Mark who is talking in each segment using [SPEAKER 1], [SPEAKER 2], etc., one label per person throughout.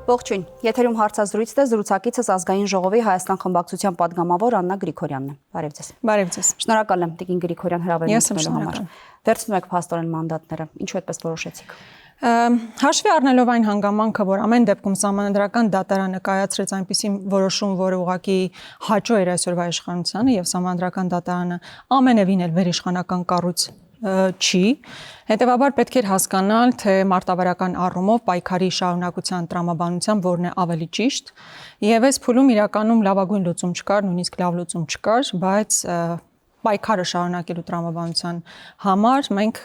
[SPEAKER 1] Ողջույն, եթերում հարցազրույցն է, զրուցակիցս ազգային ժողովի Հայաստան խմբակցության պատգամավոր Աննա Գրիգորյանն է։ Բարև ձեզ։
[SPEAKER 2] Բարև ձեզ։
[SPEAKER 1] Շնորհակալ եմ Տիկին Գրիգորյան հրավերն ընդունելու համար։ Վերցնում եք փաստորեն մանդատները, ինչու այդպես որոշեցիք։
[SPEAKER 2] Հաշվի առնելով այն հանգամանքը, որ ամեն դեպքում Սահմանադրական դատարանը կայացրեց այնպիսի որոշում, որը ուղղակի հաճո էր այսօրվա իշխանությանը եւ Սահմանադրական դատարանը ամենևին էլ վերիշխանական կառույց չի, հետևաբար պետք էր հասկանալ, թե մարտավարական առումով պայքարի շարունակության տրամաբանությամբ որն է ավելի ճիշտ, եւ այս փուլում իրականում լավագույն լուծում չկար, նույնիսկ լավ լուծում չկար, բայց պայքարը շարունակելու տրամաբանության համար մենք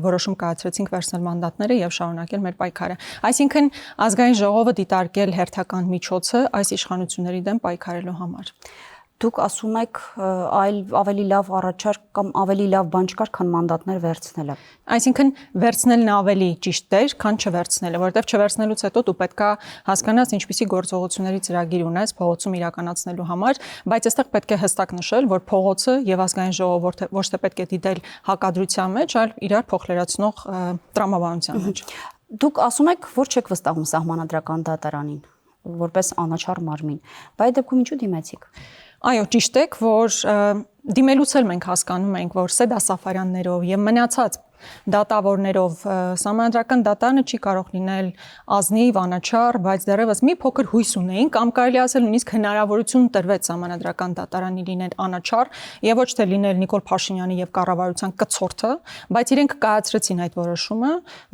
[SPEAKER 2] որոշում կայացրեցինք վերցնել մանդատները եւ շարունակել մեր պայքարը։ Այսինքն ազգային ժողովը դիտարկել հերթական միջոցը այս իշխանությունների դեմ պայքարելու համար։
[SPEAKER 1] Դուք ասում եք ավելի լավ առաջարկ կամ ավելի լավ բան չկար, քան մանդատներ վերցնելը։
[SPEAKER 2] Այսինքն վերցնելն ավելի ճիշտ էր, քան չվերցնելը, որովհետև չվերցնելուց հետո դու պետքա հասկանաս ինչպիսի գործողությունների ծրագիր ունես փողոցում իրականացնելու համար, բայց այստեղ պետք է հստակ նշել, որ փողոցը եւ ազգային ժողովը ոչ թե պետք է դիտել հակադրության մեջ, այլ իրար փոխլերացնող տրամաբանության մեջ։
[SPEAKER 1] Դուք ասում եք, որ չեք վստահում Սահմանադրական դատարանին, որպես անաչառ մարմին, բայց դեպքում ինչու դիմեցիք։
[SPEAKER 2] Այո, ճիշտ եք, որ դիմելուց էլ մենք հասկանում ենք, որ Սեդա Սաֆարյաններով եւ մնացած դատավորներով Սահմանադրական դատարանը չի կարող լինել ազնիվ, անաչառ, բայց դեռևս մի փոքր հույս ունեին կամ կարելի ասել նույնիսկ հնարավորություն տրվեց Սահմանադրական դատարանի լինել անաչառ եւ ոչ թե լինել Նիկոլ Փաշինյանի եւ կառավարության կցորդը, բայց իրենք կայացրեցին այդ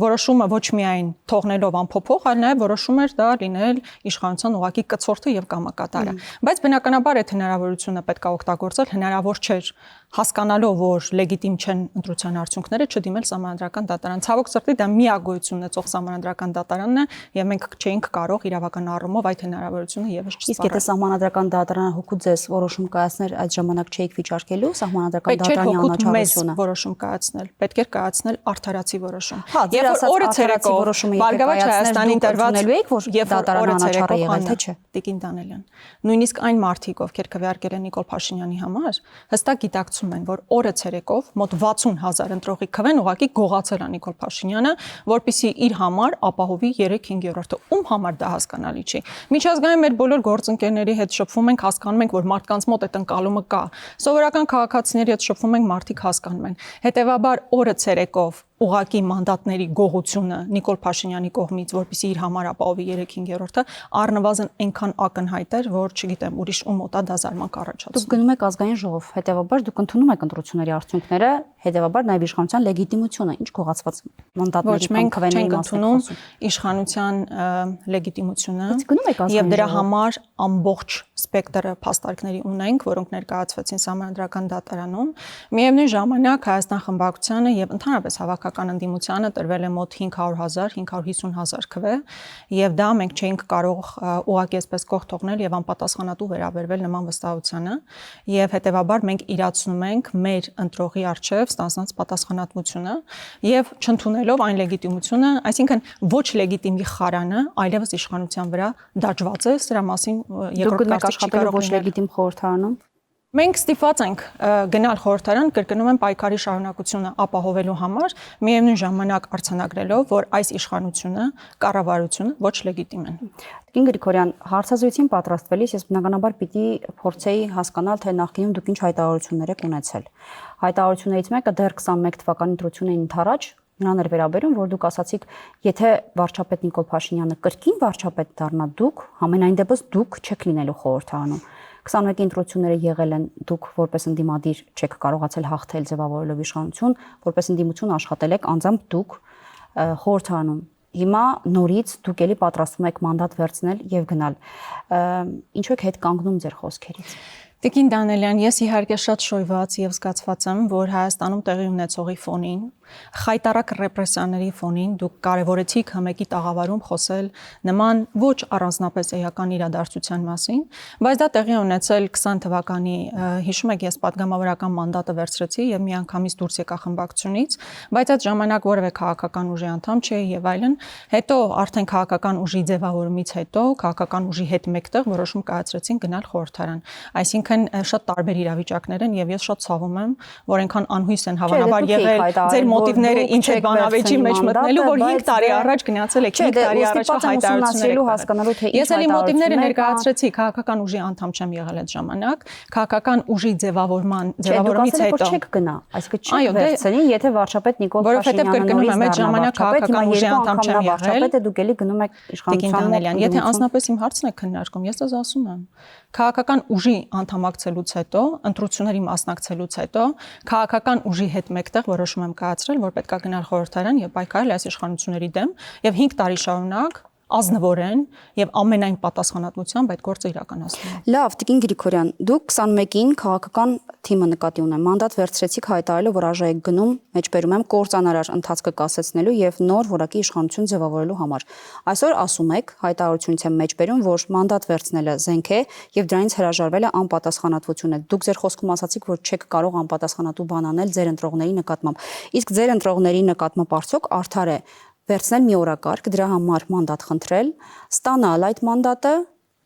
[SPEAKER 2] որոշումը ոչ միայն թողնելով անփոփոխ, այլ նաեւ որոշում էր դա լինել իշխանության ուղղակի կցորդը եւ կամակատարը։ Բայց բնականաբար այդ հնարավորությունը պետք է օգտագործել, հնարավոր չէր հասկանալով, որ լեգիտիմ չեն ընտրության արդյունքները չդիմել Սահմանադրական դատարան։ Ցավոք սրտի դա միակ գոյություն ունեցող Սահմանադրական դատարանն է եւ մենք չէինք կարող իրավական առումով այդ հնարավորությունը եւս չսպառել։
[SPEAKER 1] Իսկ եթե Սահմանադրական դատարանը հոգու ձեզ որոշում կայացներ, այդ ժամանակ չէիք վիճարկելու Սահմանադրական դատարանի անաչառությունը։
[SPEAKER 2] Որոշում կայացնել, պետք էր կայացնել արդարացի որոշում։
[SPEAKER 1] Եվ օրը ցերեկով որոշումը
[SPEAKER 2] Բարգավաճ Հայաստանին տրված
[SPEAKER 1] եք, որ դատարանը անաչառ է եղել, թե չէ։
[SPEAKER 2] Տիկին Դանելյան, նույնիսկ այն մարդիկ, ովքեր քվեարկել են Նիկոլ Փաշինյանի համար, հստակ գիտակցում են, որ օրը ցերեկով մոտ 60,000 ընտրողի քվեն ուղղակի գողացել է Նիկոլ Փաշինյանը, որպեսզի իր համար ապահովի 3/5-ը։ Ում համար դա հասկանալի չի։ Միջազգային մեր բոլոր գործընկերների հետ շփվում ենք, հասկանում ենք, որ մարդկանց մոտ այդ ընկալումը կա։ Սովորական քաղաքացիների հետ շփվում ենք, մարդիկ հասկանում են։ Հետևաբար օրը ցերեկով ուղակի մանդատների գողությունը Նիկոլ Փաշինյանի կողմից, որպեսզի իր համար ապահովի 3/5-ը, առնվազն այնքան ակնհայտ էր, որ չգիտեմ, ուրիշ ում մոտ է դա զարմանք առաջացնում։
[SPEAKER 1] Դուք գնում եք ազգային ժողով, հետևաբար դուք ընդունում եք ընտրությունների արդյունքները, հետևաբար նաև իշխանության լեգիտիմությունը, ինչ գողացված մանդատների կամ քվեների
[SPEAKER 2] ընդունում իշխանության լեգիտիմությունը
[SPEAKER 1] եւ
[SPEAKER 2] եւ դրա համար ամբողջ սպեկտրը փաստարկների ունենք, որոնք ներկայացվեցին Սահմանադրական դատարանում։ Միևնույն ժամանակ Հայաստան խմբակցությանը եւ ընդհանրապես հավաքական ընդդիմությանը տրվել է մոտ 500,000, 550,000 քվե, եւ դա մենք չէինք կարող ուղղակի այսպես կողք թողնել եւ անպատասխանատու վերաբերվել նման վստահությանը, եւ հետեւաբար մենք իրացնում ենք մեր ընտրողի արչեւ ստանձնած պատասխանատվությունը եւ չընդունելով այն լեգիտիմությունը, այսինքն ոչ լեգիտիմի խարանը այլևս իշխանության վրա դաջված է, սրա մասին երկրորդ կարծիք չի կարող
[SPEAKER 1] ոչ լեգիտիմ խորհրդարանում։
[SPEAKER 2] Մենք ստիպված ենք գնալ խորհրդարան, կրկնում եմ, պայքարի շարունակությունը ապահովելու համար, միևնույն ժամանակ արձանագրելով, որ այս իշխանությունը, կառավարությունը ոչ լեգիտիմ են։
[SPEAKER 1] Տիկին Գրիգորյան, հարցազրույցին պատրաստվելիս ես բնականաբար պիտի փորձեի հասկանալ, թե նախկինում դուք ինչ հայտարարություններ եք ունեցել։ Հայտարարություններից մեկը դեռ 21 թվականի ընտրություններին ընդառաջ նրան էր վերաբերում, որ դուք ասացիք, եթե վարչապետ Նիկոլ Փաշինյանը կրկին վարչապետ դառնա, դուք համենայն դեպս դուք չեք լինելու խորհրդարանում։ 21 ընտրությունները եղել են, դուք որպես ընդդիմադիր չեք կարողացել հաղթել ձևավորելով իշխանություն, որպես ընդդիմություն աշխատել եք, անձամբ դուք խորհրդարանում։ Հիմա նորից դուք էլի պատրաստվում եք մանդատ վերցնել եւ գնալ։ Ինչու եք հետ կանգնում ձեր խոսքերից։
[SPEAKER 2] Տիկին Դանելյան, ես իհարկե շատ շոյված եւ զգացված եմ, որ Հայաստանում տեղի ունեցողի ֆոնին, խայտարակ ռեպրեսիաների ֆոնին դուք կարևորեցիք հմեկի տաղավարում խոսել նման ոչ առանձնապես էական իրադարձության մասին, բայց դա տեղի ունեցել 20 թվականի, հիշում եք, ես պատգամավորական մանդատը վերցրեցի եւ միանգամից դուրս եկա խմբակցությունից, բայց այդ ժամանակ որևէ քաղաքական ուժի անդամ չէի եւ այլն, հետո արդեն քաղաքական ուժի ձևավորումից հետո քաղաքական ուժի հետ մեկտեղ որոշում կայացրեցին գնալ խորհրդարան, այսինքն շատ տարբեր իրավիճակներ են եւ ես շատ ցավում եմ, որ այնքան անհույս են հավանաբար եղել ձեր մոտիվները ինձ հետ բանավեճի մեջ մտնելու, որ 5 տարի առաջ գնացել եք, 5 տարի առաջվա հայտարարություններ
[SPEAKER 1] հասկանալու թե ինչ
[SPEAKER 2] ես էլի մոտիվները ներկայացրեցի, քաղաքական ուժի անդամ չեմ եղել այդ ժամանակ, քաղաքական ուժի ձևավորումից հետո
[SPEAKER 1] չեք գնա, այսինքն չեք վերցնի, եթե վարչապետ Նիկոլ
[SPEAKER 2] որովհետև կրկնում եմ, այդ ժամանակ քաղաքական ուժի անդամ չեմ եղել,
[SPEAKER 1] վարչապետը դուք էլի գնում եք իշխանության
[SPEAKER 2] մոտ։ Եթե անձնապես իմ հարցն է քննարկում, ես դες ասում եմ, քաղաքական ուժի անդամակցելուց հետո, ընտրությունների մասնակցելուց հետո, քաղաքական ուժի հետ մեկտեղ որոշում եմ կայացրել, որ պետք է գնալ խորհրդարան եւ պայքարել այս իշխանությունների դեմ եւ 5 տարի շարունակ ազնվորեն եւ ամենայն պատասխանատվությամբ այդ գործը իրականացնել։
[SPEAKER 1] Լավ, Տիկին Գրիգորյան, դուք 21-ին քաղաքական թիմը նկատի ունեմ, մանդատ վերցրեցիք հայտարարելով, որ արժե եք գնում, մեջբերում եմ կործանարար ընթացքը կասեցնելու եւ նոր որակի իշխանություն ձևավորելու համար։ Այսօր ասում եք, հայտարարությունից եմ մեջբերում, որ մանդատ վերցնելը զենք է եւ դրանից հրաժարվելը անպատասխանատվություն է։ Դուք ձեր խոսքում ասացիք, որ չեք կարող անպատասխանատու բան անել ձեր ընտրողների նկատմամբ։ Իսկ ձեր ընտրողների նկատմամբ արդյոք արդար է վերցնել մի օրակարգ, դրա համար մանդատ խնդրել, ստանալ այդ մանդատը,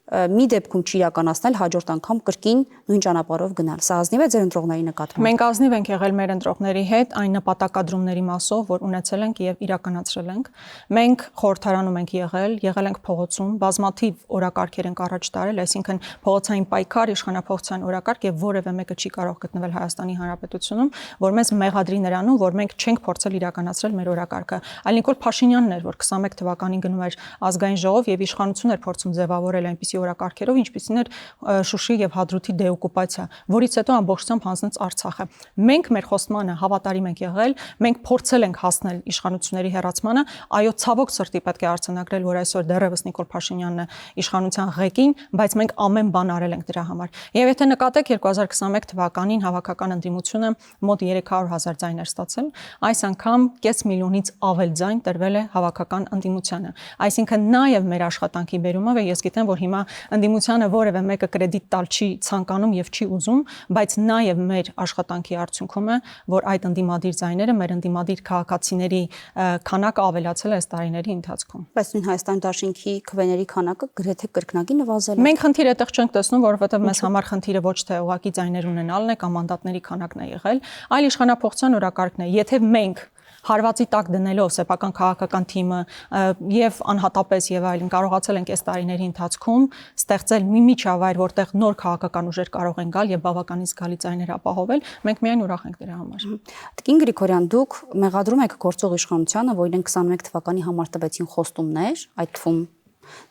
[SPEAKER 1] մի դեպքում չիրականացնել, հաջորդ անգամ կրկին նույն ճանապարհով գնալ։ Սա ազնիվ է ձեր ընտրողների նկատմամբ։
[SPEAKER 2] Մենք ազնիվ ենք եղել մեր ընտրողների հետ այն նպատակադրումների մասով, որ ունեցել ենք եւ իրականացրել ենք։ Մենք խորհրդարանում ենք եղել ենք փողոցում, բազմաթիվ օրակարգեր ենք առաջ տարել, այսինքն փողոցային պայքար, իշխանապողության օրակարգ եւ որևէ մեկը չի կարող գտնվել Հայաստանի Հանրապետությունում, որ մեզ մեղադրի նրանում, որ մենք չենք փորձել իրականացրել մեր օրակարգը։ Այլ Նիկոլ Փաշինյանն էր, որ 21 թվականին գնում էր ազգային ժողով եւ իշխանություն էր փորձում ձևավորել այնպիսի օրակարգերով, ինչպիսին էր Շուշի եւ Հադրութի դեօկուպացիա, որից հետո ամբողջությամբ հանձնեց Արցախը։ Մենք մեր խոստմանը հավատարիմ ենք եղել, մենք փորձել ենք հասնել իշխանությունների հեռացմանը, այո, ցավոք սրտի պետք է արձանագրել, որ այսօր դեռևս Նիկոլ Փաշինյանն է իշխանության ղեկին, բայց մենք ամեն բան արել ենք դրա համար։ Եվ եթե նկատեք 2021 թվականին հավաքական ընդդիմությունը մոտ 300,000 ձայն էր ստացել, այս անգամ կես միլիոնից ավել ձայն տրվել է հավաքական ընդդիմությանը։ Այսինքն նաեւ մեր աշխատանքի բերումով է, ես գիտեմ, որ հիմա ընդդիմությանը որևէ մեկը կրեդիտ տալ չի ցանկանում եւ չի ուզում, բայց նաեւ մեր աշխատանքի արդյունքում է, որ այդ ընդդիմադիր ձայները, մեր ընդդիմադիր քաղաքացիների քանակը ավելացել է այս տարիների ընթացքում։
[SPEAKER 1] Բայց նույն Հայաստան դաշինքի քվեների քանակը գրեթե կրկնակի նվազել է։
[SPEAKER 2] Մենք խնդիր այդտեղ չենք տեսնում, որովհետեւ մեզ համար խնդիրը ոչ թե ուղղակի ձայներ ունենալն է կամ մանդատների քանակն է եղել, այլ իշխանապողության օրակարգն է։ Եթե մենք հարվածի տակ դնելով սեփական քաղաքական թիմը եւ անհատապես եւ այլն կարողացել ենք այս տարիների ընթացքում ստեղծել մի միջավայր, որտեղ նոր քաղաքական ուժեր կարող են գալ եւ բավականին զգալի ձայներ ապահովել, մենք միայն ուրախ ենք դրա համար։
[SPEAKER 1] Տիկին Գրիգորյան, դուք մեղադրում եք գործող իշխանությանը, որ իրենք 21 թվականի համար տվեցին խոստումներ, այդ թվում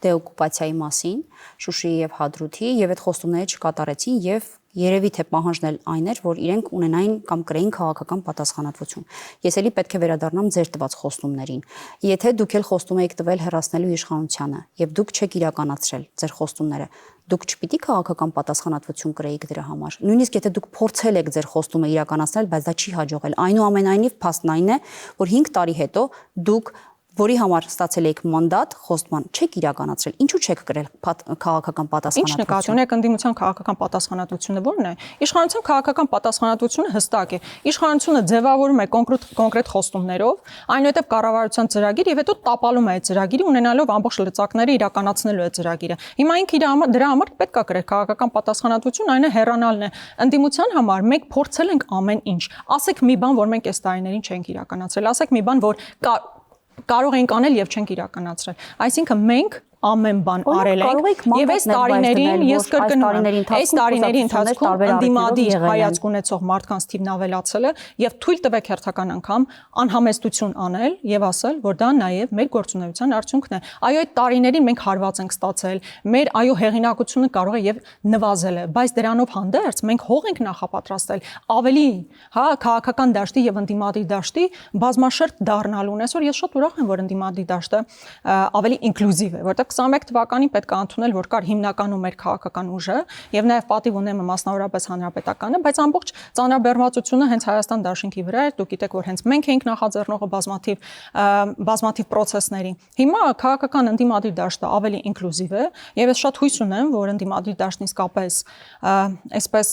[SPEAKER 1] դեօկուպացիայի մասին, Շուշիի եւ Հադրութի, եւ այդ խոստումները չկատարեցին եւ երևի թե պահանջն էլ այն էր, որ իրենք ունենային կամ կրեին քաղաքական պատասխանատվություն։ Ես էլի պետք է վերադառնամ ձեր տված խոստումներին։ Եթե դուք էլ խոստում եք տվել հեռացնելու իշխանությանը եւ դուք չեք իրականացրել ձեր խոստումները, դուք չպիտի քաղաքական պատասխանատվություն կրեիք դրա համար։ Նույնիսկ եթե դուք փորձել եք ձեր խոստումը իրականացնել, բայց դա չի հաջողել։ Այնուամենայնիվ փաստն այն է, որ 5 տարի հետո դուք որի համար ստացել եք մանդատ, խոստման չեք իրականացրել։ Ինչու չեք կրել քաղաքական պատասխանատվություն։
[SPEAKER 2] Ինչ նկատի ունեք ընդդիմության քաղաքական պատասխանատվությունը ո՞րն է։ Իշխանության քաղաքական պատասխանատվությունը հստակ է։ Իշխանությունը ձևավորում է կոնկրետ խոստումներով, այնուհետև կառավարության ծրագիր եւ հետո տապալում է այդ ծրագիրը ունենալով ամբողջ լծակները իրականացնելու այդ ծրագիրը։ Հիմա ինքը դրա համար պետք է կրել քաղաքական պատասխանատվություն, այն է հեռանալն է։ Ընդդիմության համար մենք փորձել ենք ամեն ինչ։ Ասեք մի բան, որ մենք այս տարիներին չենք իրականացրել, ասեք մի բան, որ կարող ենք անել եւ չենք իրականացրել։ Այսինքն մենք ամեն բան արել ենք եւ այս տարիներին ես կրկնում եմ այս տարիների ընթացքում ընդդիմադիր հայացք ունեցող մարդկանց թիվն ավելացել է եւ թույլ տվեք հերթական անգամ անհամեստություն անել եւ ասել, որ դա նաեւ մեր գործունեության արդյունքն է։ Այո, այդ տարիներին մենք հարված ենք ստացել, մեր հեղինակությունը կարող է եւ նվազել է, բայց դրանով հանդերձ մենք հող ենք նախապատրաստել ավելի, քաղաքական դաշտի եւ ընդդիմադիր դաշտի բազմաշերտ դառնալուն։ Այսօր ես շատ ուրախ եմ, որ ընդդիմադիր դաշտը ավելի ինկլյուզիվ է, որտեղ 21 թվականին պետք է ընդունել, որ կար հիմնականում մեր քաղաքական ուժը եւ նաեւ պատիվ ունեմ մասնավորապես հանրապետականը, բայց ամբողջ ծանրաբեռնվածությունը հենց Հայաստան դաշինքի վրա էր։ Դուք գիտեք, որ հենց մենք էինք նախաձեռնողը բազմաթիվ process-ների։ Հիմա քաղաքական ընդդիմադիր դաշտը ավելի ինկլյուզիվ է եւ ես շատ հույս ունեմ, որ ընդդիմադիր դաշտն իսկապես այսպես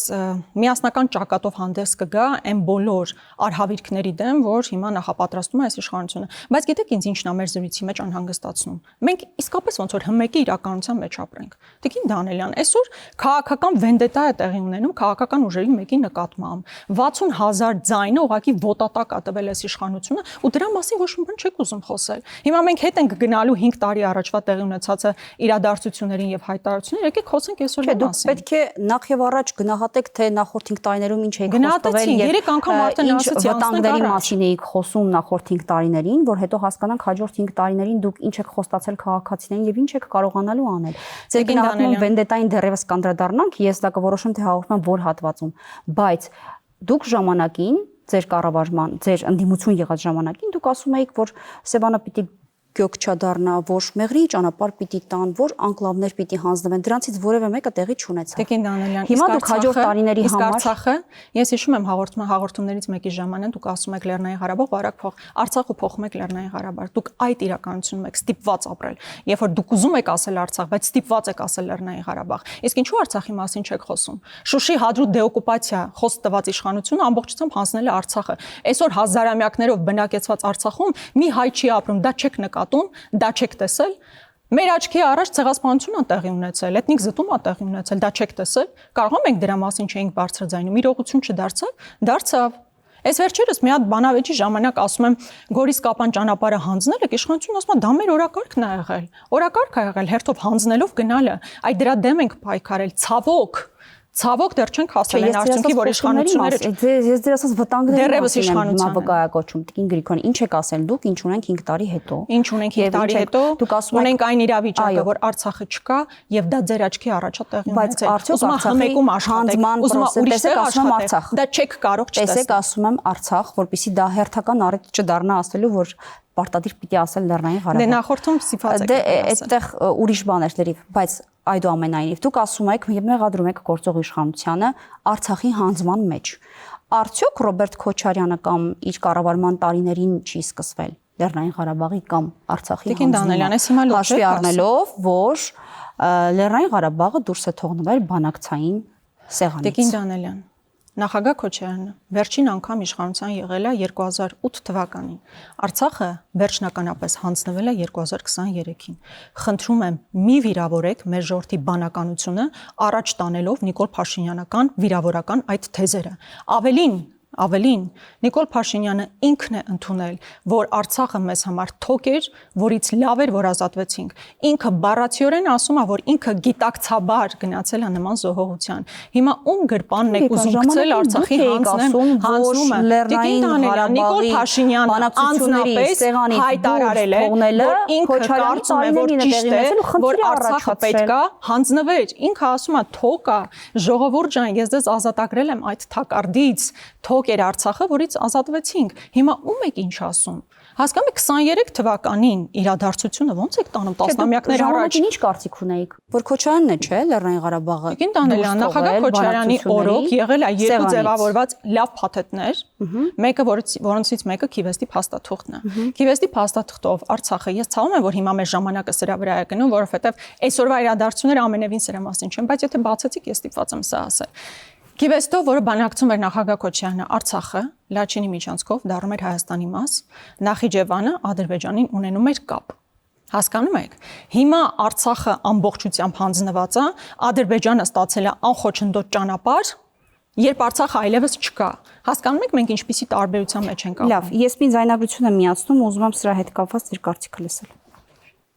[SPEAKER 2] միասնական ճակատով հանդես կգա այն բոլոր արհավիրքների դեմ, որ հիմա նախապատրաստում է այս իշխանությունը։ Բայց գիտեք ինձ ինչն է մեր զրույցի մեջ անհանգստացնում։ Մենք իսկապես ոնց որ հմեկի իրականության մեջ ապրենք։ Տիկին Դանելյան, այսօր քաղաքական վենդետա է տեղի ունենում քաղաքական ուժերի մեկի նկատմամբ։ 60,000 ձայնը ուղղակի վոտատակ է տվել այս իշխանությունը ու դրա մասին ոչ մի բան չեք ուզում խոսել։ Հիմա մենք հետ ենք գնալու 5 տարի առաջվա տեղի ունեցածը իրադարձություններին եւ հայտարարություններին, եկեք խոսենք այսօր դրա մասին։
[SPEAKER 1] Պետք է նախ եւ առաջ գնահատեք, թե նախորդ 5 տարիներում ինչ եք
[SPEAKER 2] խոստովել եւ 3 անգամ արդեն ասացի
[SPEAKER 1] վտանգների մասին եք խոսում նախորդ 5 տարիներին, որ հետո հասկանանք հաջորդ 5 տարիներին դուք ինչ եք խոստացել քաղաքացիներին եւ ինչ եք կարողանալու անել։ Ձեր գնահատում վենդետային դեռևս կանդրադառնանք, ես դա կորոշեմ թե հաղորդման որ հատվածում, բայց դուք ժամանակին ձեր կառավարման, ձեր ընդդիմություն եղած ժամանակին դուք ասում եք, որ Սևանը պիտի գյոք չդառնա, որ մեղրի ճանապարհ պիտի տան, որ անկլավներ պիտի հանձնվեն, դրանցից որևէ մեկը տեղի չունեցավ։
[SPEAKER 2] Տիկին Դանելյան,
[SPEAKER 1] հիմա դուք հաջորդ տարիների համար
[SPEAKER 2] Արցախը, ես հիշում եմ հաղորդումներից մեկի ժամանակ դուք ասում եք Լեռնային Ղարաբաղ, բարակ փող, Արցախը փոխում եք Լեռնային Ղարաբաղ։ Դուք այդ իրականությունում եք ստիպված ապրել։ Երբ որ դուք ուզում եք ասել Արցախ, բայց ստիպված եք ասել Լեռնային Ղարաբաղ։ Իսկ ինչու Արցախի մասին չեք խոսում։ Շուշի հադրուտ դեօկուպացիա խոս տված իշխանությունը ամբողջությամբ հանձնել է Արցախը։ Այսօր հազարամյակներով բնակեցված Արցախում մի հայ չի ապրում, դա չեք նկատում, դա չեք տեսել։ Մեր աչքի առաջ ցեղասպանություն է տեղի ունեցել, էթնիկ զտում է տեղի ունեցել, դա չեք տեսել։ Կարող ենք դրա մասին չէինք բարձրաձայնում, իրողություն չդարձավ, դարձավ։ Այս վերջերս մի հատ բանավեճի ժամանակ ասում եմ Գորիս Կապան ճանապարհը հանձնել եք, իշխանությունը ասում է դա մեր օրակարգն է եղել։ Օրակարգ է եղել հերթով հանձնելով գնալը։ Այդ դրա դեմ ենք պայքարել, ցավոք դեռ չենք հասել այն արդյունքի, որ իշխանությունները
[SPEAKER 1] ես դեռ ասած վտանգների
[SPEAKER 2] դեռևս իշխանության
[SPEAKER 1] վկայակոչում Տիկին Գրիգորյան, ինչ եք ասել դուք, ինչ ունենք 5 տարի հետո։
[SPEAKER 2] Ինչ ունենք 5 տարի հետո,
[SPEAKER 1] դուք ասում եք
[SPEAKER 2] ունենք այն իրավիճակը, որ Արցախը չկա եւ դա ձեր աչքի առաջ է տեղի ունեցել։
[SPEAKER 1] Ուզում եմ հմեկում աշխատեք, ուզում եմ ուրիշ տեղ ասում եմ Արցախ։
[SPEAKER 2] Դա չեք կարող չտեսնել։
[SPEAKER 1] Տեսեք, ասում եմ Արցախ, որպեսզի դա հերթական առիթ չդառնա ասելու, որ պարտադիր պիտի ասել Լեռնային Ղարաբաղ։
[SPEAKER 2] Դե նախորդում սիփած եք։
[SPEAKER 1] Դե այդտեղ ուրիշ բան էր լրիվ, բայց այդուամենայնիվ դուք ասում եք եւ մեղադրում եք գործող իշխանությանը Արցախի հանձնման մեջ։ Արդյոք Ռոբերտ Քոչարյանը կամ իր կառավարման տարիներին չի սկսվել Լեռնային Ղարաբաղի կամ Արցախի հանձնումը։ Հաշվի առնելով, որ Լեռնային Ղարաբաղը դուրս է թողնվել բանակցային սեղանից։
[SPEAKER 2] Տիկին Դանելյան, Նախագահ Քոչարյանը վերջին անգամ իշխանության եղել է 2008 թվականին։ Արցախը վերջնականապես հանձնվել է 2023-ին։ Խնդրում եմ, մի վիրավորեք մեր ժողովրդի բանականությունը առաջ տանելով Նիկոլ Փաշինյանական վիրավորական այդ թեզերը։ Ավելին, Նիկոլ Փաշինյանը ինքն է ընդունել, որ Արցախը մեզ համար թոք էր, որից լավ էր, որ ազատվեցինք։ Ինքը բառացիորեն ասում է, որ ինքը գիտակցաբար գնացել է նման զոհողության։ Հիմա ում գրպանն եք ուզում գցել Արցախի հանձնումը։ Տիկին Դանելյան, Նիկոլ Փաշինյանը անձնապես հայտարարել է, որ ինքը կարծում է, որ ճիշտ է, որ Արցախը պետք է հանձնվեր։ Ինքը ասում է թոք է, ժողովուրդ ջան, ես ձեզ ազատագրել եմ այդ թակարդից, թոք էր Արցախը, որից ազատվեցինք։ Հիմա ում եք ինչ ասում։ Հասկանում եք 23 թվականին իրադարձությունը ոնց եք տանում տասնամյակներ առաջ։
[SPEAKER 1] Ինչ կարծիք ունեիք, որ Քոչարյանն է, չէ, Լեռնային Ղարաբաղը։
[SPEAKER 2] Տիկին Դանելյան, նախագահ Քոչարյանի օրոք եղել է երկու ձևավորված լավ փաթեթներ, մեկը որոնցից մեկը Քիվեստի փաստաթուղթն է։ Քիվեստի փաստաթղթով Արցախը, ես ցավում եմ, որ հիմա մեր ժամանակը սրա վրա է գնում, որովհետև այսօրվա իրադարձությունները ամենևին սրա մասին չեն, բայց եթե բացեցիք, ես ստիպված եմ սա ասել։ Քիվեստով, որը բանակցում էր նախագահ Քոչարյանը, Արցախը Լաչինի միջանցքով դառնում էր Հայաստանի մաս, Նախիջևանը Ադրբեջանին ունենում էր կապ։ Հասկանում եք։ Հիմա Արցախը ամբողջությամբ հանձնված է, Ադրբեջանը ստացել է անխոչնդոտ ճանապարհ, երբ Արցախը այլևս չկա։ Հասկանում եք մենք ինչպիսի տարբերության մեջ ենք ապրում։
[SPEAKER 1] Լավ, ես մի ձայնագրություն եմ միացնում, ուզում եմ սրա հետ կապված ձեր կարծիքը լսել։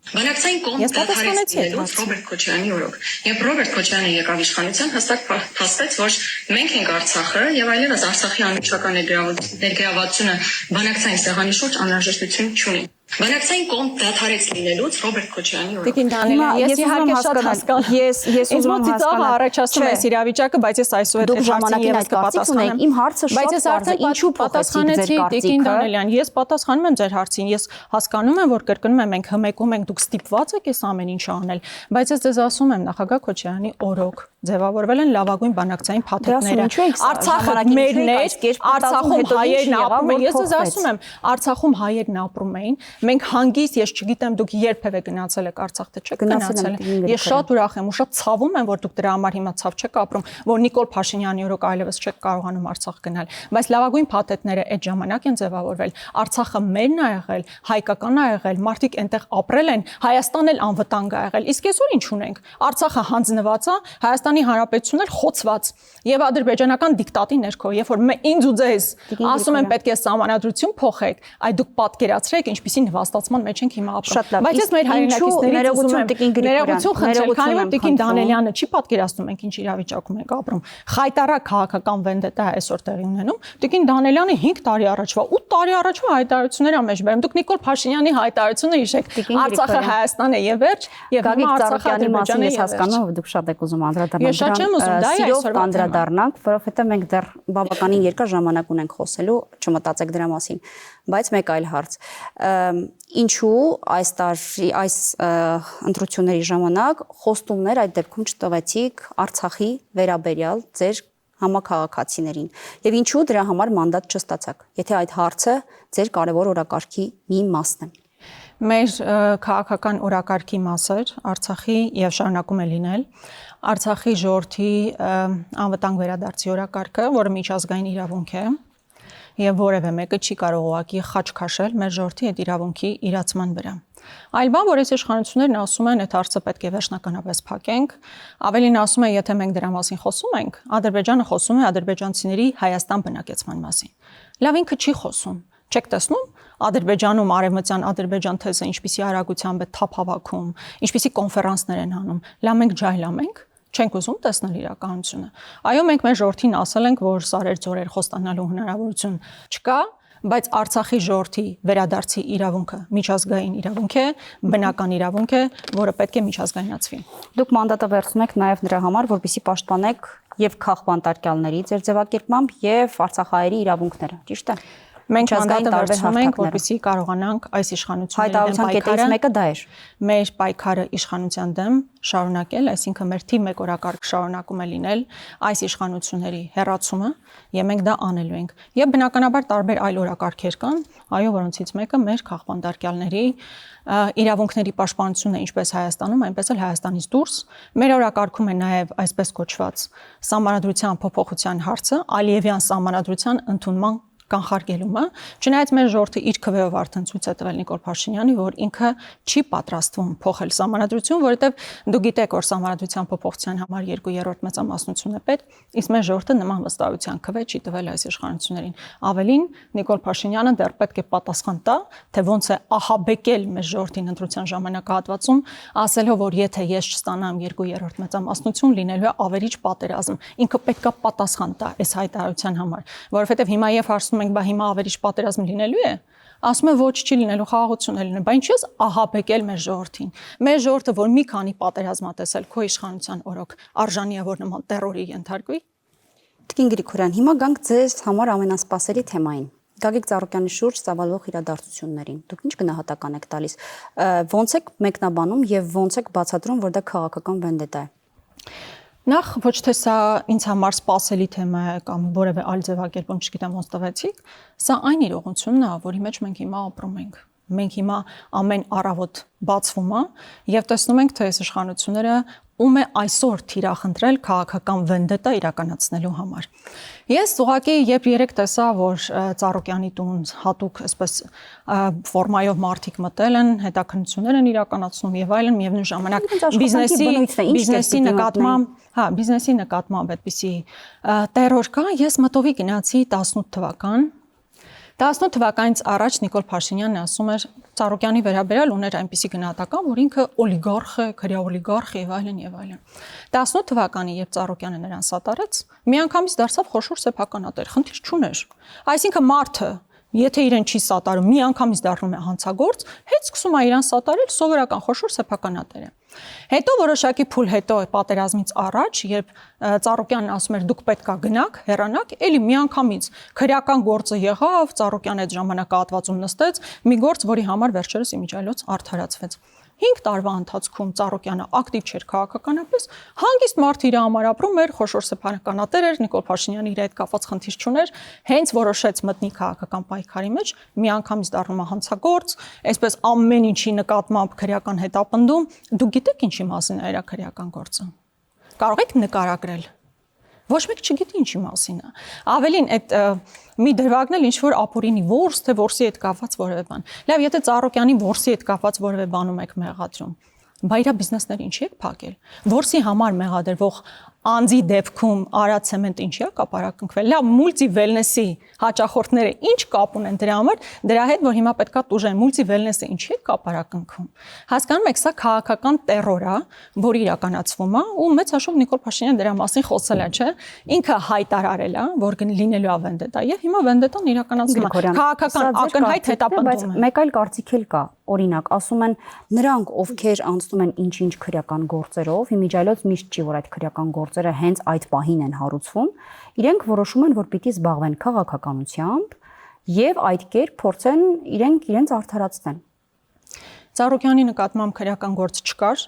[SPEAKER 3] Բանակցային կողմ դադարեցնելուց Ռոբերտ Քոչարյանի օրոք։ Երբ Ռոբերտ Քոչարյանը եկավ իշխանության, հստակ փաստեց, որ մենք ենք Արցախը եւ այլևս Արցախի անմիջական ներգրավվածությունը բանակցային սեղանի շուրջ անհրաժեշտություն չունի։ Բանակցային կողմ դադարեց լինելուց Ռոբերտ Քոչարյանի օրոք։
[SPEAKER 2] Տիկին Դանելյան, ես իհարկե շատ հասկանում։
[SPEAKER 1] Ես ուզում եմ հասկանալ
[SPEAKER 2] առաջացնում այս իրավիճակը, բայց ես այսօր այդ հարցին եւս կպատասխանեմ։
[SPEAKER 1] Իմ հարցը շատ
[SPEAKER 2] պարզ է, ինչու պատասխանեցի Տիկին Դանելյան։ Ես պատասխանում եմ ձեր հարցին։ Ես հասկանում եմ, որ կրկնում եմ, մենք հմեկում ենք, դուք ստիպված եք այս ամեն ինչը անել, բայց ես ձեզ ասում եմ նախագահ Քոչարյանի օրոք ձևավորվել են լավագույն բանակցային փաթեթները։
[SPEAKER 1] Արցախը
[SPEAKER 2] մերն էր, Արցախում հայերն ապրում են, ես ձեզ ասում եմ, Արցախում հայերն ապրում էին, մենք հանգիստ, ես չգիտեմ դուք երբևէ գնացել եք Արցախ, թե չեք գնացել։ Ես շատ ուրախ եմ ու շատ ցավում եմ, որ դուք դրա համար հիմա ցավ չեք ապրում, որ Նիկոլ Փաշինյանի օրոք այլևս չեք կարողանում Արցախ գնալ, բայց լավագույն փաթեթները այդ ժամանակ են ձևավորվել։ Արցախը մերն է եղել, հայկական է եղել, մարդիկ այնտեղ ապրել են, Հայաստանն էլ անվտանգ է եղել։ Իսկ այսօր ինչ ունենք։ Արցախը հանձնված է, Հայաստանի Հանրապետությունն էլ խոցված եւ ադրբեջանական դիկտատի ներքո, երբ որ ինձ ու ձեզ ասում են պետք է սահմանադրություն փոխեք, այ դուք պատկերացրեք ինչպիսի նվաստացման մեջ ենք հիմա ապրում։ Բայց ես մեր հայրենակիցներից ուզում եմ ներողություն խնդրել, քանի որ Տիկին Դանելյանը չի պատկերացնում ենք ինչ իրավիճակում ենք ապրում։ Խայտարակ քաղաքական վենդետա է այսօր տեղի ունենում։ Տիկին Դանելյանը 5 տարի առաջվա, 8 տարի առաջվա հայտարարություններ մեջ բերում։ Դուք Նիկոլ Փաշինյանի հայտարարությունը հիշեք։ Արցախը Հայաստան է եւ վերջ, եւ հիմա Արցախը Ադրբեջանը է։
[SPEAKER 1] Ես հասկանում եմ, դուք շատ եք ուզում անդրադառնալ։
[SPEAKER 2] Ես շատ չեմ ուզում, դա է այսօր
[SPEAKER 1] անդրադառնանք, որովհետեւ մենք դեռ բավականին երկար ժամանակ ունենք խոսելու, չմտածեք դրա մասին, բայց մեկ այլ հարց։ Ինչու այս ընտրությունների ժամանակ խոստումներ այդ դեպքում չտվեցիք Արցախի վերաբերյալ ձեր համաքաղաքացիներին եւ ինչու դրա համար մանդատ չստացաք, եթե այդ հարցը ձեր կարևոր օրակարգի մի մասն է։
[SPEAKER 2] Մեր քաղաքական օրակարգի մասեր Արցախի եւ շարունակում է լինել Արցախի ժողովրդի անվտանգ վերադարձի օրակարգը, որը միջազգային իրավունք է եւ որևէ մեկը չի կարող ուղղակի խաչ քաշել մեր ժողովրդի այդ իրավունքի իրացման վրա։ Այլ բան, որ այս իշխանություններն ասում են, այդ հարցը պետք է վերջնականապես փակենք, ավելին ասում են, եթե մենք դրա մասին խոսում ենք, Ադրբեջանը խոսում է ադրբեջանցիների Հայաստան բնակեցման մասին։ Լավ, ինքը չի խոսում։ Չեք տեսնում Ադրբեջանում արևմտյան Ադրբեջան թեզը ինչպիսի արագությամբ է թափ հավաքում, ինչպիսի կոնֆերանսներ են անում։ Լավ, մենք ջահելամենք, չենք ուզում տեսնել իրականությունը։ Այո, մենք մեր ժողովրդին ասել ենք, որ սարեր ձորեր խոստանալու հնարավորություն չկա, բայց Արցախի ժողովրդի վերադարձի իրավունքը միջազգային իրավունք է, բնական իրավունք է, որը պետք է միջազգայնացվի։
[SPEAKER 1] Դուք մանդատը վերցնում եք նաև նրա համար, որպեսզի պաշտպանեք եւ քաղբանտարկյալների ձեր ձևակերպմամբ եւ արցախահայերի իրավունքները, ճիշտ է։
[SPEAKER 2] Մենք մանդատը վերցնում ենք, որպեսզի կարողանանք այս իշխանությունների դեմ
[SPEAKER 1] պայքարը, մեկը դա էր։
[SPEAKER 2] Մեր պայքարը իշխանության դեմ շարունակել, այսինքն մեր թիվ մեկ օրակարգ շարունակում է լինել այս իշխանությունների հեռացումը, եւ մենք դա անելու ենք։ Եվ բնականաբար տարբեր այլ օրակարգեր կան, այո, որոնցից մեկը մեր քաղբանտարկյալների իրավունքների պաշտպանությունն է ինչպես Հայաստանում, այնպես էլ Հայաստանից դուրս։ Մեր օրակարգում է նաև այսպես կոչված սահմանադրության փոփոխության հարցը, Ալիևյան սահմանադրության ընդունման կանխարգելումը, չնայած մեր ժողովուրդը իր քվեով արդեն ցույց է տվել Նիկոլ Փաշինյանի, որ ինքը չի պատրաստվում փոխել սահմանադրություն, որովհետև դու գիտեք, որ սահմանադրության փոփոխության համար 2/3 մեծամասնություն է պետք, իսկ մեր ժողովուրդը նման վստահության քվե չի տվել այս իշխանություններին։ Ավելին, Նիկոլ Փաշինյանը դեռ պետք է պատասխան տա, թե ոնց է ահաբեկել մեր ժողովրդին ընտրության ժամանակահատվածում, ասելով, որ եթե ես չստանամ 2/3 մեծամասնություն, լինելու է ավերիչ պատերազմ։ Ինքը պետք է պատասխան տա այս հայտարարության համար, որովհետև հիմա եւ հարցնում ենք, բա հիմա ավերիչ պատերազմ լինելու է։ Ասում է ոչ, չի լինելու, խաղաղություն է լինելու, բայց ինչի՞ ես ահաբեկել մեր ժողովրդին։ Մեր ժողովուրդը, որ մի քանի պատերազմ ա տեսել քո իշխանության օրոք, արժանի է, որ նման terror-ի ենթարկվի։
[SPEAKER 1] Տիկին Գրիգորյան, հիմա գանք ձեզ համար ամենասպասելի թեմային։ Գագիկ Ծառուկյանի շուրջ ծավալվող իրադարձություններին։ Դուք ինչ գնահատական եք տալիս։ Ոնց եք մեկնաբանում եւ ոնց եք բացատրում, որ դա քաղաքական վենդետա է։
[SPEAKER 2] Նախ ոչ թե սա ինձ համար սպասելի թեմա է կամ որևէ այլ ձևակերպում, չգիտեմ ոնց տվեցիք, սա այն իրողությունն է, որի մեջ մենք հիմա ապրում ենք։ Մենք հիմա ամեն առավոտ բացվում է եւ տեսնում ենք, թե այս իշխանությունները ում է այսօր թիրախնդրել քաղաքական վենդետա իրականացնելու համար։ Ես ուղղակի երբ երեք տեսա, որ Ծառուկյանի տուն հատուկ այսպես ֆորմայով մարդիկ մտել են, հետաքննություններ են իրականացնում եւ այլն, միևնույն ժամանակ բիզնեսի նկատմամբ այդպիսի տերոր կա, ես մտովի գնացի 18 թվական 18 թվականից առաջ Նիկոլ Փաշինյանն ասում էր Ծառուկյանի վերաբերյալ ուներ այնպիսի գնահատական, որ ինքը օլիգարխ է, քրյա օլիգարխ եւ այլն եւ այլն։ 18 թվականի երբ Ծառուկյանը նրան սատարեց, միանգամից դարձավ խոշոր սեփականատեր, խնդիր չուներ։ Այսինքն մարդը եթե իրեն չի սատարում, միանգամից դառնում է հանցագործ, հետ սկսում է իրան սատարել սովորական խոշոր սեփականատեր է։ Հետո որոշակի փուլ հետո պատերազմից առաջ, երբ Ծառուկյանն ասում էր դուք պետք է գնաք, հեռանաք, էլի միանգամից քրեական գործը եղավ, Ծառուկյանը այդ ժամանակահատվածում նստեց, մի գործ, որի համար վերջերս իմիջիայլոց արդարացվեց։ 5 տարվա ընթացքում Ծառուկյանը ակտիվ չէր քաղաքականապես, հանգիստ մարդ իր համար ապրում էր, խոշոր սեփականատեր էր, Նիկոլ Փաշինյանի իր հետ կապված խնդիր չուներ, հենց որոշեց մտնի քաղաքական պայքարի մեջ, միանգամից դառնում է հանցագործ, այսպես ամեն ինչի նկատմամբ քրեական հետապնդում, դուք գիտեք ինչի մասին է իր քրեական գործը։ Կարող եք նկարագրել։ Ոչ մեկ չգիտի ինչի մասին է։ Ավելին այդ մի դրվագն էլ ինչ որ ապօրինի որս թե որսի հետ կապված որևէ բան։ Լավ, եթե Ծառուկյանի որսի հետ կապված որևէ բանում եք մեղադրում, բա իր բիզնեսները ինչի եք փակել։ Որսի համար մեղադրվող անձի դեպքում Արա ցեմենտ ինչի է կապարակնքվել։ Լավ, մուլտի վելնեսի հաճախորդները ինչ կապ ունեն դրա համար, դրա հետ որ հիմա պետքա տուժեն, մուլտի վելնեսը ինչի է կապարակնքում։ Հասկանում եք, սա քաղաքական տերոր է, որ իրականացվում է ու մեծ հաշվով Նիկոլ Փաշինյանը դրա մասին խոսել է, չէ։ Ինքը հայտարարել է, որ լինելու է վենդետա, եւ հիմա վենդետան իրականացնում է։ Քաղաքական ակնհայտ հետապնդում է։
[SPEAKER 1] Մեկ այլ կարծիք էլ կա, օրինակ, ասում են նրանք, ովքեր անցնում են ինչ-ինչ քրեական գործերով, իմիջիայլոց միշտ չի, որ այդ քրեական գործերը հենց այդ պահին են հարուցվում, իրենք որոշում են, որ պիտի զբաղվեն քաղաքականությամբ եւ այդ կերպ փորձեն իրենց արդարացնել։
[SPEAKER 2] Ծառուկյանի նկատմամբ քրեական գործ չկար,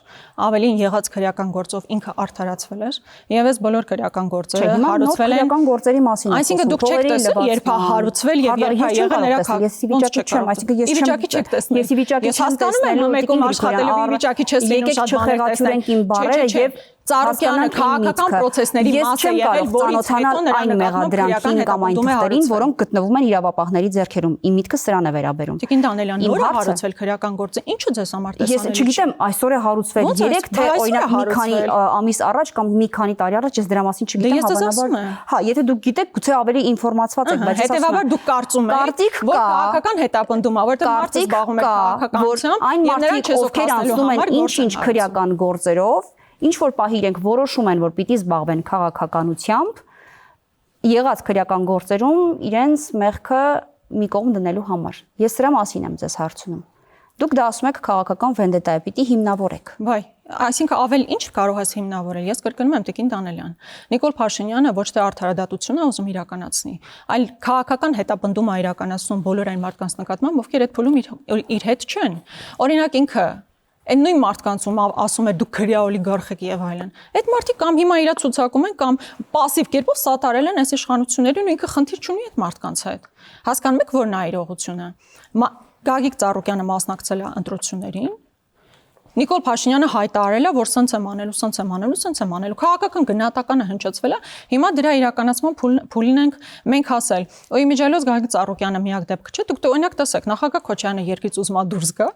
[SPEAKER 2] ավելին եղած քրեական գործով ինքը արդարացվել էր, եւ այս բոլոր քրեական գործերը հարուցվել են
[SPEAKER 1] քրեական գործերի մասին։
[SPEAKER 2] Այսինքն դուք չեք տեսել, երբ է հարուցվել եւ երբ է եղել նրա
[SPEAKER 1] ես վիճակի չեմ, այսինքն ես
[SPEAKER 2] մեկում աշխատելու վիճակի չես լինում շատ բաներ տեսնել
[SPEAKER 1] իմ բառերը եւ
[SPEAKER 2] Ծառուկյանը քաղաքական process-ների մաս է եղել, որից հետո
[SPEAKER 1] այն մեղադրանքին կամ այն թղթերին, որոնք գտնվում են իրավապահների ձեռքերում։ Իմ միտքը սրան է վերաբերում։
[SPEAKER 2] Տիկին Դանելյան, նոր է հարուցվել քրեական գործը, ինչու ձեզ համար տեսանելի։
[SPEAKER 1] Ես չգիտեմ, այսօր է հարուցվել 3 թե օրինակ մի քանի ամիս առաջ կամ մի քանի տարի առաջ, ես դրա մասին չգիտեմ, հավանաբար։ Հա, եթե դուք գիտեք, գուցե ավելի ինֆորմացված եք, բայց
[SPEAKER 2] հետեւաբար դուք կարծում եք, որ քաղաքական հետապնդում է, որտեղ մարդը զբաղվում է քաղաքականությամբ,
[SPEAKER 1] այն մարդիկ, ովքեր անցնում են ինչ-ինչ քրեական գործերով, ինչ որ պահի իրենք որոշում են, որ պիտի զբաղվեն քաղաքականությամբ, եղած քրեական գործերում իրենց մեղքը մի կողմ դնելու համար։ Ես սրա մասին եմ ձեզ հարցնում։ Դուք դա ասում եք քաղաքական վենդետա է, պիտի հիմնավորեք։
[SPEAKER 2] Վայ, այսինքն ավել ինչ կարող ես հիմնավորել։ Ես կրկնում եմ Տիկին Դանելյան։ Նիկոլ Փաշինյանը ոչ թե արդարադատություն է ուզում իրականացնի, այլ քաղաքական հետապնդում է իրականացնում բոլոր այն մարդկանց նկատմամբ, ովքեր այդ փուլում իր հետ չեն։ Օրինակ ինքը այն նույն մարդկանցում ասում է դուք քրեա օլիգարխ եք եւ այլն։ Այդ մարդիկ կամ հիմա իրա ցուցակում են կամ пассив կերպով սատարել են այս իշխանություններին ու ինքը խնդիր չունի այդ մարդկանց հետ։ Հասկանում եք, որ նա իրողությունը։ Գագիկ Ծառուկյանը մասնակցել է ընտրություններին։ Նիկոլ Փաշինյանը հայտարարել է, որ սենց եմ անելու, քաղաքական գնահատականը հնչեցվել է։ Հիմա դրա իրականացման փուլին ենք մենք հասել։ Ու իմիջիայլոց Գագիկ Ծառուկյանը միակ դեպքը չէ, դուք օրինակ տեսեք, նախագահ Քոչարյանը երկրից ուզում է դուրս գա,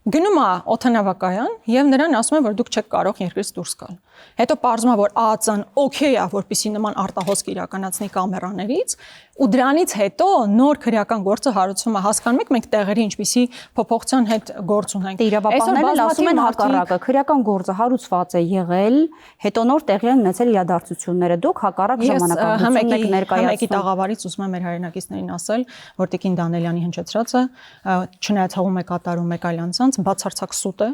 [SPEAKER 2] գնում է օդանավակայան եւ նրան ասում են, որ դուք չեք կարող երկրից դուրս գալ։ Հետո պարզվում է, որ ԱԱԾ-ն օքեյ է, որպեսզի նման արտահոսք իրականացնի կամերաներից, ու դրանից հետո նոր քրեական գործը հարուցվում է։ Հասկանում եք, մենք տեղերի ինչպիսի փոփոխության հետ գործ ունենք։
[SPEAKER 1] Իրավապահներն ասում են հակառակը, քրեական գործը հարուցված է եղել, հետո նոր տեղի են ունեցել իրադարձությունները, դուք հակառակ ժամանակահատվածում եք ներկայացնում։
[SPEAKER 2] Մեկի տաղավարից ուզում եմ մեր հայրենակիցներին ասել, որ Տիկին Դանելյանի հնչեցրածը չնայած հողում է կատարում մեկ այլ անձանց, բացարձակ սուտ է,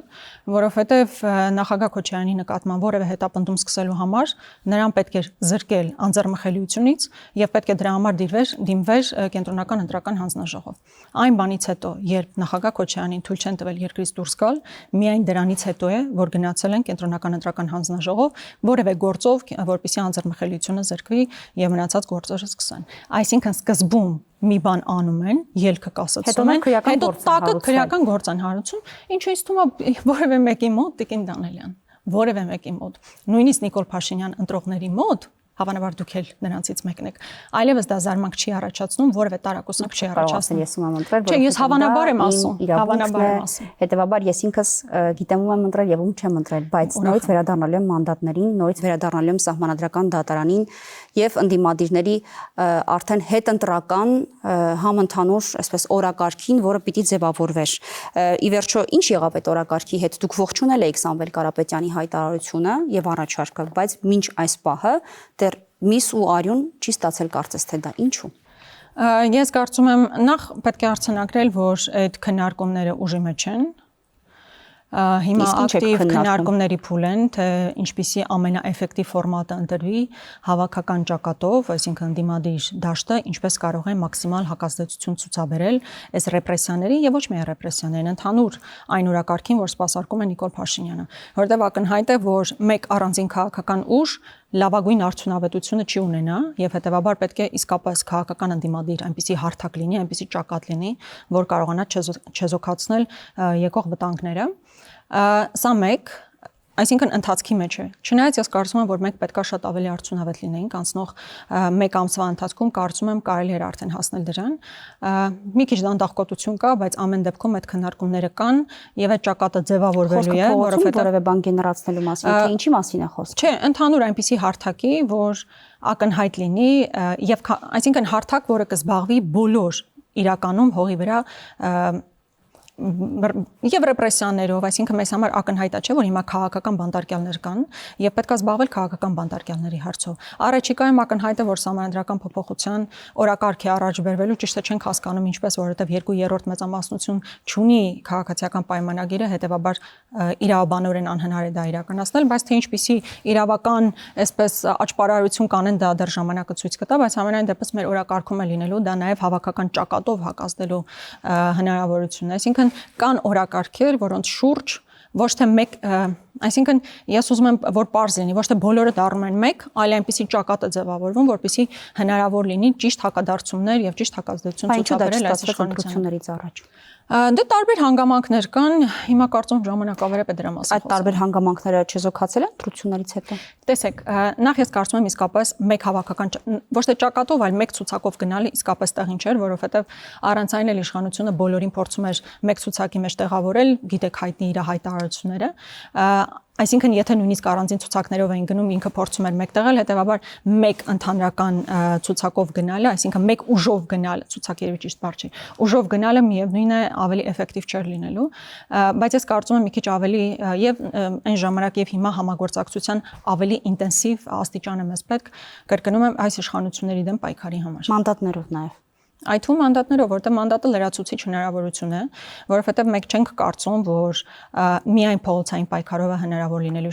[SPEAKER 2] որովհետև նախագահ Քոչարյանի նկատմամբ որևէ հետապնդում սկսելու համար նրան պետք է զրկել անձեռմխելիությունից եւ պետք է դրա համար դիմվեր կենտրոնական ընտրական հանձնաժողով։ Այն բանից հետո, երբ նախագահ Քոչարյանին թույլ չեն տվել երկրից դուրս գալ, միայն դրանից հետո է, որ գնացել են կենտրոնական ընտրական հանձնաժողով որևէ գործով, որպեսզի անձեռմխելիությունը զրկվի եւ մնացած գործերը սկսեն։ Այսինքն սկզբում մի բան անում են, ելքը կասեցում են, հետո տակը քրեական գործ են հարուցում, ինչու ինձ թվում է որևէ մեկի մոտ Տիկին Դանելյան, որևէ մեկի մոտ, նույնիսկ Նիկոլ Փաշինյան ընտրողների մոտ, հավանաբար դուք էլ նրանցից մեկն եք, այլևս դա զարմանք չի առաջացնում, որևէ տարակուսանք չի առաջացնում։
[SPEAKER 1] Ես ում եմ ընտրել,
[SPEAKER 2] չէ, ես հավանաբար եմ ասում, հավանաբար եմ ասում։
[SPEAKER 1] Հետևաբար ես ինքս գիտեմ ում եմ ընտրել եւ ում չեմ ընտրել, բայց նորից վերադառնալու եմ մանդատներին, նորից վերադառնալու եմ սահմանադրական դատարանին եւ ընդդիմադիրների արդեն հետընտրական համընդհանուր, այսպես օրակարգին, որը պիտի ձևավորվեր։ Ի վերջո, ինչ եղավ այդ օրակարգի հետ։ Դուք ողջունել եք Սամվել Կարապետյանի հայտարարությունը եւ առաջարկը, բայց մինչ այս պահը դեռ միս ու արյուն չի ստացել կարծես թե դա ինչու։
[SPEAKER 2] Ես կարծում եմ նախ պետք է արձանագրել, որ այդ քննարկումները ուժի մեջ են։ Հիմա
[SPEAKER 1] Իսկ ինչ եք
[SPEAKER 2] ակտիվ
[SPEAKER 1] քննարկում?
[SPEAKER 2] քննարկումների փուլ են, թե ինչպիսի ամենաէֆեկտիվ ֆորմատը ընտրվի հավաքական ճակատով, այսինքն դիմադիր դաշտը ինչպես կարող է մաքսիմալ հակազդեցություն ցուցաբերել այս ռեպրեսիաների եւ ոչ միայն ռեպրեսիաներին, ընդհանուր այն օրակարգին, որ սպասարկում է Նիկոլ Փաշինյանը, որտեղ ակնհայտ է, որ մեկ առանձին քաղաքական ուժ լավագույն արդյունավետությունը չի ունենա եւ հետեւաբար պետք է իսկապես քաղաքական ընդդիմադիր այնպիսի հարթակ լինի, այնպիսի ճակատ լինի, որ կարողանա չեզոքացնել եկող վտանգները։ Սա մեկ, այսինքն ընթացքի մեջ է։ Չնայած ես կարծում եմ, որ մենք պետքա շատ ավելի արդյունավետ լինեինք, անցնող մեկ ամսվա ընթացքում կարծում եմ կարելի էր արդեն հասնել դրան։ Մի քիչ դանդաղկոտություն կա, բայց ամեն դեպքում այդ քննարկումները կան եւ այդ ճակատը ձևավորվելու է,
[SPEAKER 1] որովհետեւ որևէ բան գեներացնելու մասին, թե ինչի մասին է խոսքը։
[SPEAKER 2] Չէ, ընդհանուր այնպիսի հարթակի, որ ակնհայտ լինի եւ այսինքն հարթակ, որը կզբաղվի բոլոր իրականում հողի վրա եւ ռեպրեսիաներով, այսինքն մեզ համար ակնհայտ է, չէ, որ հիմա քաղաքական բանտարկյալներ կան եւ պետք է զբաղվել քաղաքական բանտարկյալների հարցով։ Առաջիկայում ակնհայտ է, որ սահմանադրական փոփոխության օրակարգ է առաջ բերվելու, ճիշտ է չենք հասկանում ինչպես, որովհետեւ 2/3 մեծամասնություն չունի քաղաքացիական պայմանագիրը, հետեւաբար իրավաբանորեն անհնար է դա իրականացնել, բայց թե ինչպիսի իրավական, այսպես աճպարարություն կանեն, դա դեռ ժամանակը ցույց կտա, բայց համենայն դեպս մեր օրակարգում է լինելու դա նաեւ հավաքական ճակատով հակազդելու հնարավորություն է, այսինքն կան օրակարգեր, որոնց շուրջ ոչ թե մեկ, այսինքն ես ուզում եմ, որ պարզ լինի, ոչ թե բոլորը դառնում են մեկ, այլ այնպիսի ճակատ է ձևավորվում, որպեսզի հնարավոր լինի ճիշտ հակադարձումներ եւ ճիշտ հակազդեցություն ցուցաբերել այս իշխանություններից
[SPEAKER 1] առաջ։
[SPEAKER 2] Դե տարբեր հանգամանքներ կան, հիմա կարծում ժամանակավերև է դրա մասին։
[SPEAKER 1] Այդ տարբեր հանգամանքները չեզոքացել են ընտրություններից հետո։
[SPEAKER 2] Տեսեք, նախ ես կարծում եմ իսկապես մեկ հավաքական ոչ թե ճակատով, այլ մեկ ցուցակով գնալը իսկապես տեղին չէր, որովհետև առանց այն էլ իշխանությունը բոլորին փորձում էր մեկ ցուցակի մեջ տեղավորել, գիտեք հայտնի իր հայտարարությունները, այսինքն եթե նույնիսկ առանձին ցուցակներով էին գնում, ինքը փորձում էր մեկ տեղել, հետեւաբար մեկ ընդհանրական ցուցակով գնալը, այսինքն մեկ ուժով գնալ, ցուցակը երևի ճիշտ բառ չի, ուժով գնալը միևնույն է ավելի էֆեկտիվ չէր լինելու, բայց ես կարծում եմ մի քիչ ավելի եւ այն ժամանակ եւ հիմա համագործակցության ավելի ինտենսիվ աստիճան է մեզ պետք, կրկնում եմ այս իշխանությունների դեմ պայքարի համար։
[SPEAKER 1] Մանդատներով նաեւ։
[SPEAKER 2] Այդ թվում մանդատներով, որտեղ մանդատը լրացուցիչ հնարավորություն է, որովհետև մենք չենք կարծում, որ միայն փողոցային պայքարով է հնարավոր լինելու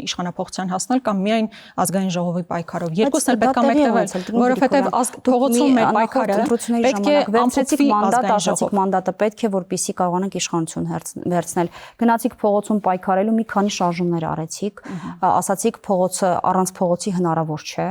[SPEAKER 2] իշխանափոխության հասնել կամ միայն ազգային ժողովի պայքարով։ Երկուսն էլ պետք է մեկտեղել, որովհետև փողոցում մեր պայքարը պետք է ամփոփվի ազգային ժողով։
[SPEAKER 1] Մանդատը պետք է որպեսզի կարողանանք իշխանություն վերցնել։ Գնացիք փողոցում պայքարելու, մի քանի շարժումներ արեցիք, ասացիք փողոցը առանց փողոցի հնարավոր չէ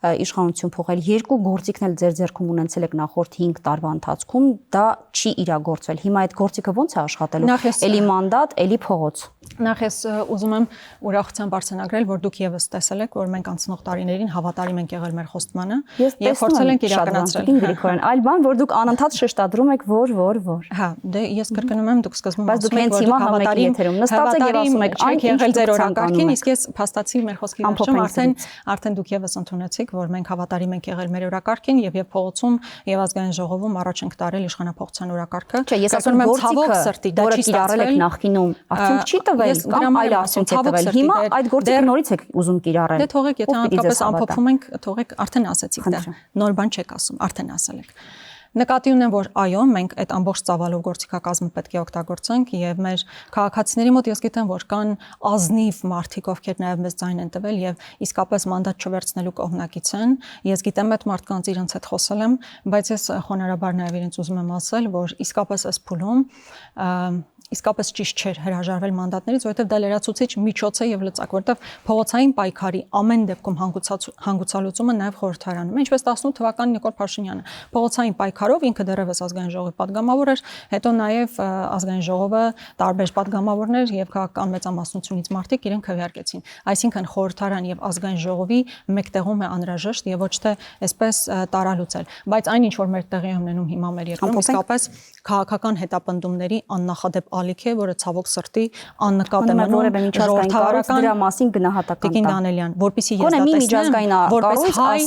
[SPEAKER 1] իշխանություն փոխել։ Երկու գործիքն էլ ձեր ձեռքում ունեցել եք նախորդ 5 տարվա ընթացքում, դա չի իրագործվել։ Հիմա այդ գործիքը ո՞նց է աշխատելու։ Էլի մանդատ, էլի փողոց։
[SPEAKER 2] Նախ ես ուզում եմ ուրախությամբ արձանագրել, որ դուք եւս տեսել եք, որ մենք անցնող տարիներին հավատարիմ ենք եղել մեր խոստմանը եւ փորձել ենք իրականացնել։
[SPEAKER 1] Գրիգորյան, այլ բան, որ դուք անընդհատ շեշտադրում եք, որ։
[SPEAKER 2] Հա, դե ես կրկնում եմ, դուք սկզբում
[SPEAKER 1] ասում եք, որ դուք հավատարիմ եթերում նստած եք եւ ասում եք,
[SPEAKER 2] այն եղել ձեր օրակարգին, իսկ ես փաստացի մեր խոսքի վերջում արդեն դուք եւս ընդունեցիք, որ մենք հավատարիմ ենք եղել մեր օրակարգին եւ փողոցում եւ ազգային ժողովում առաջ ենք տարել իշխանափոխության օրակարգը։
[SPEAKER 1] Չէ, ես ասում եմ ցավոք սրտի, դա չի ստացվել նախկինում, արդյունք չի տվել կամ այլ արդյունք է տվել։ Հիմա այդ գործը նորից եք ուզում կիրառել։
[SPEAKER 2] Դե թողեք, եթե հատկապես ամփոփում ենք, թողեք, արդեն ասեցիք դա։ Նոր բան չեք ասում, արդեն ասել եք։ Նկատի ունեմ, որ այո, մենք այդ ամբողջ ծավալով գործիքակազմը պետք է օգտագործենք եւ մեր քաղաքացիների մոտ ես գիտեմ, որ կան ազնիվ մարդիկ, ովքեր նաեւ մեզ ձայն են տվել եւ իսկապես մանդատ չվերցնելու կողմնակից են։ Ես գիտեմ այդ մարդկանց իրենց հետ խոսել եմ, բայց ես խոնարհաբար նաեւ իրենց ուզում եմ ասել, որ իսկապես այս փուլում իսկապես ճիշտ չէր հրաժարվել մանդատներից, որովհետև դա լրացուցիչ միջոց է եւ լծակ, որովհետև փողոցային պայքարի ամեն դեպքում հանգուցալուծումը նաեւ խորհրդարանում է, ինչպես 18 թվականին Նիկոլ Փաշինյանը փողոցային պայքարով ինքը դեռևս ազգային ժողովի падգամավոր էր, հետո նաեւ ազգային ժողովը տարբեր падգամավորներ եւ քաղաքական մեծամասնությունից մարդիկ իրեն քվեարկեցին, այսինքն խորհրդարան եւ ազգային ժողովի մեկտեղում է անհրաժեշտ եւ ոչ թե այսպես տարալուծել, բայց այն ինչ որ մեր տեղի է ունենում հիմա մեր երկրում իսկապես քաղաքական հետապնդումների աննախադեպ ալիք է, որը ցավոք սրտի աննկատ է մնում ժողովրդավարական
[SPEAKER 1] դրա մասին գնահատական
[SPEAKER 2] Տիկին Դանելյան, որպեսզի ես դա տեսնեմ, որպես հայ,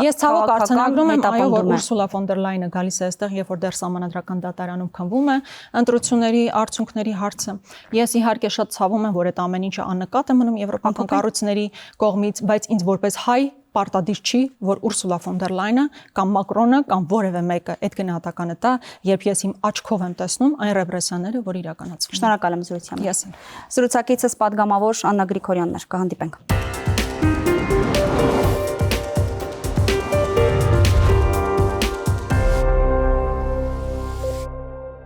[SPEAKER 2] ես ցավոք արձանագրում եմ, այո, որ Ուրսուլա ֆոն դեր Լայնը գալիս է այստեղ, երբ որ դեռ սահմանադրական դատարանում քննվում է ընտրությունների արդյունքների հարցը։ Ես իհարկե շատ ցավում եմ, որ այդ ամեն ինչը աննկատ է մնում եվրոպական կառույցների կողմից, բայց ինձ որպես հայ պարտադիր չի, որ Ուրսուլա ֆոն դեր Լայնը կամ Մակրոնը կամ որևէ մեկը այդ գնահատականը տա, երբ ես իմ աչքով եմ տեսնում այն ռեպրեսիաները, որ իրականացվում են։
[SPEAKER 1] Շնորհակալ եմ զրույցի համար։
[SPEAKER 2] Ես եմ։
[SPEAKER 1] Զրուցակիցս պատգամավոր Աննա Գրիգորյանն էր, կհանդիպենք։